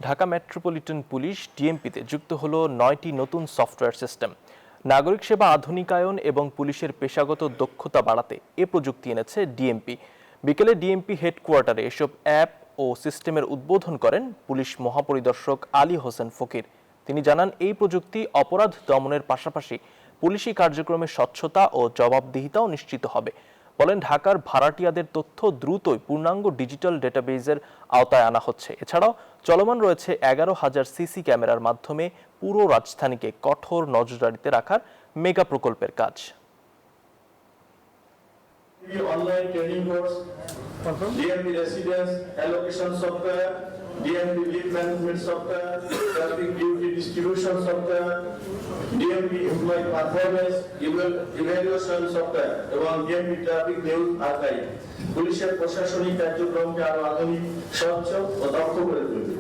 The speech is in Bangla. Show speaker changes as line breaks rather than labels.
ঢাকা মেট্রোপলিটন পুলিশ ডিএমপিতে যুক্ত হলো 9টি নতুন সফটওয়্যার সিস্টেম। নাগরিক সেবা আধুনিকায়ন এবং পুলিশের পেশাগত দক্ষতা বাড়াতে এ প্রযুক্তি এনেছে ডিএমপি। বিকেলে ডিএমপি হেডকোয়ার্টারে এসব অ্যাপ ও সিস্টেমের উদ্বোধন করেন পুলিশ মহাপরিদর্শক আলী হোসেন ফকির। তিনি জানান, এই প্রযুক্তি অপরাধ দমনের পাশাপাশি পুলিশি কার্যক্রমে স্বচ্ছতা ও জবাবদিহিতাও নিশ্চিত হবে। বলেন, ঢাকার ভাড়াটিয়াদের তথ্য দ্রুতই পূর্ণাঙ্গ ডিজিটাল ডেটাবেজের আওতায় আনা হচ্ছে। এছাড়াও চলমান রয়েছে 11,000 সিসি ক্যামেরার মাধ্যমে পুরো রাজধানীকে কঠোর নজরদারিতে রাখার মেগা প্রকল্পের কাজ।
Online training course, DMP residence allocation software, DMP lead management software, traffic duty distribution software, DMP employee performance evaluation software এবং DMP traffic news archive পুলিশের প্রশাসনিক কার্যক্রমকে আরো আধুনিক, স্বচ্ছ ও দক্ষ করে তুলবে।